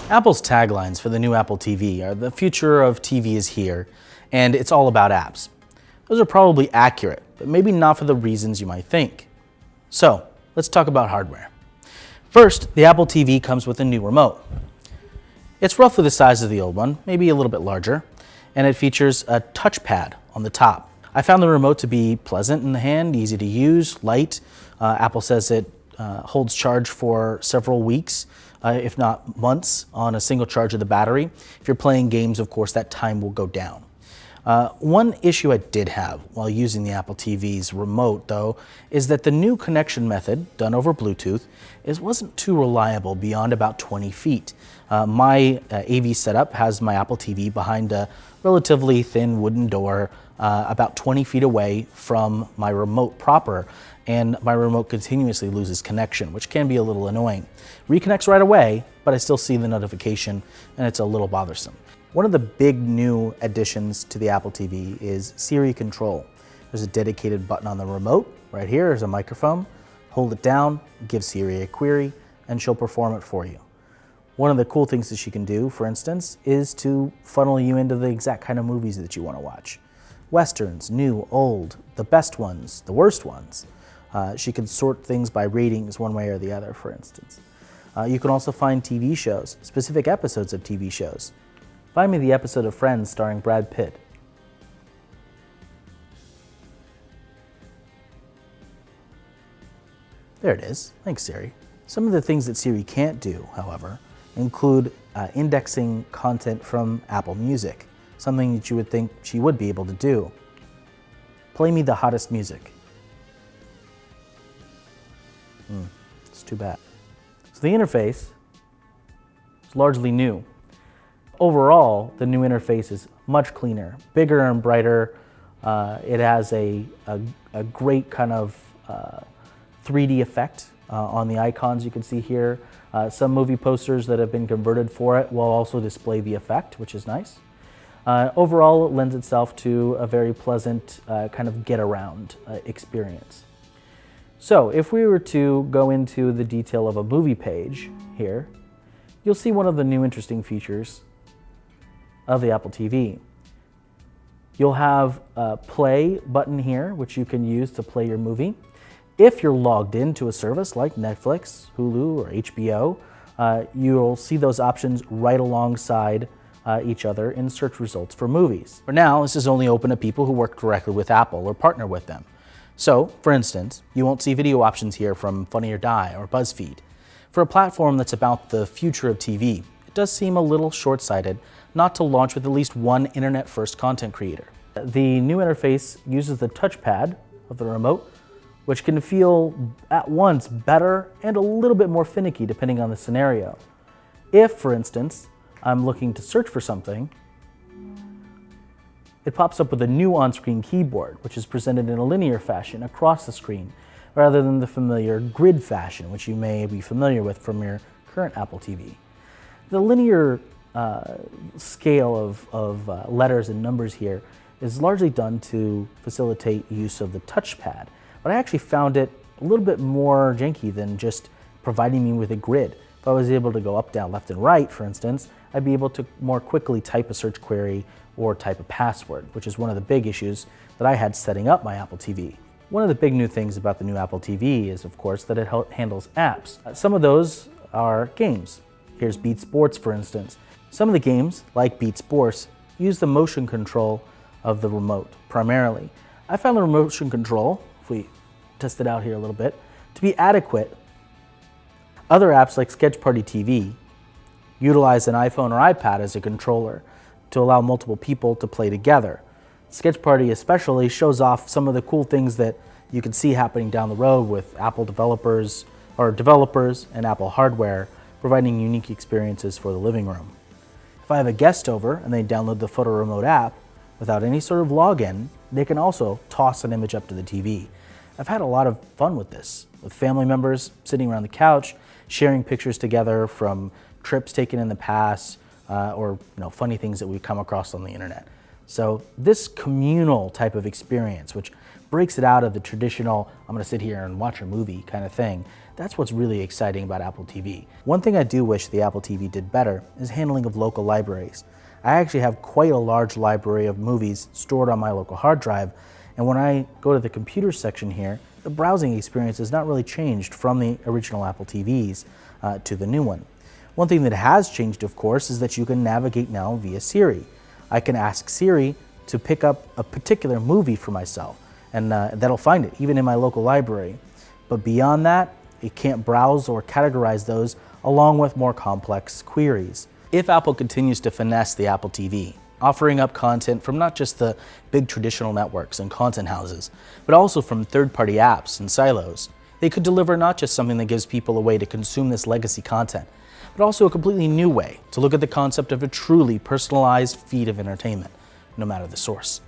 Apple's taglines for the new Apple TV are "The future of TV is here," and "It's all about apps." Those are probably accurate, but maybe not for the reasons you might think. So, let's talk about hardware. First, the Apple TV comes with a new remote. It's roughly the size of the old one, maybe a little bit larger, and it features a touchpad on the top. I found the remote to be pleasant in the hand, easy to use, light. Apple says it holds charge for several weeks, if not months, on a single charge of the battery. If you're playing games, of course, that time will go down. One issue I did have while using the Apple TV's remote, though, is that the new connection method, done over Bluetooth, wasn't too reliable beyond about 20 feet. My AV setup has my Apple TV behind a relatively thin wooden door about 20 feet away from my remote proper, and my remote continuously loses connection, which can be a little annoying. Reconnects right away, but I still see the notification, and it's a little bothersome. One of the big new additions to the Apple TV is Siri Control. There's a dedicated button on the remote. Right here is a microphone. Hold it down, give Siri a query, and she'll perform it for you. One of the cool things that she can do, for instance, is to funnel you into the exact kind of movies that you want to watch. Westerns, new, old, the best ones, the worst ones. She can sort things by ratings one way or the other, for instance. You can also find TV shows, specific episodes of TV shows. Find me the episode of Friends starring Brad Pitt. There it is. Thanks, Siri. Some of the things that Siri can't do, however, include indexing content from Apple Music, something that you would think she would be able to do. Play me the hottest music. It's too bad. So the interface is largely new. Overall, the new interface is much cleaner, bigger and brighter. It has a great kind of 3D effect on the icons you can see here. Some movie posters that have been converted for it will also display the effect, which is nice. Overall, it lends itself to a very pleasant kind of get-around experience. So if we were to go into the detail of a movie page here, you'll see one of the new interesting features of the Apple TV. You'll have a play button here, which you can use to play your movie. If you're logged into a service like Netflix, Hulu, or HBO, you'll see those options right alongside each other in search results for movies. For now, this is only open to people who work directly with Apple or partner with them. So, for instance, you won't see video options here from Funny or Die or BuzzFeed. For a platform that's about the future of TV, it does seem a little short-sighted not to launch with at least one internet-first content creator. The new interface uses the touchpad of the remote, which can feel at once better and a little bit more finicky depending on the scenario. If, for instance, I'm looking to search for something, it pops up with a new on-screen keyboard, which is presented in a linear fashion across the screen, rather than the familiar grid fashion, which you may be familiar with from your current Apple TV. The linear scale of letters and numbers here is largely done to facilitate use of the touchpad, but I actually found it a little bit more janky than just providing me with a grid. If I was able to go up, down, left, and right, for instance, I'd be able to more quickly type a search query or type a password, which is one of the big issues that I had setting up my Apple TV. One of the big new things about the new Apple TV is, of course, that it handles apps. Some of those are games. Here's Beat Sports, for instance. Some of the games, like Beat Sports, use the motion control of the remote, primarily. I found the motion control, if we test it out here a little bit, to be adequate. Other apps like Sketch Party TV utilize an iPhone or iPad as a controller to allow multiple people to play together. Sketch Party especially shows off some of the cool things that you can see happening down the road with Apple developers and Apple hardware providing unique experiences for the living room. If I have a guest over and they download the Photo Remote app without any sort of login, they can also toss an image up to the TV. I've had a lot of fun with this, with family members sitting around the couch, sharing pictures together from trips taken in the past, or funny things that we've come across on the internet. So this communal type of experience, which breaks it out of the traditional, I'm gonna sit here and watch a movie kind of thing. That's what's really exciting about Apple TV. One thing I do wish the Apple TV did better is handling of local libraries. I actually have quite a large library of movies stored on my local hard drive, and when I go to the computer section here, the browsing experience has not really changed from the original Apple TVs to the new one. One thing that has changed, of course, is that you can navigate now via Siri. I can ask Siri to pick up a particular movie for myself, and that'll find it, even in my local library. But beyond that, it can't browse or categorize those along with more complex queries. If Apple continues to finesse the Apple TV, offering up content from not just the big traditional networks and content houses, but also from third-party apps and silos, they could deliver not just something that gives people a way to consume this legacy content, but also a completely new way to look at the concept of a truly personalized feed of entertainment, no matter the source.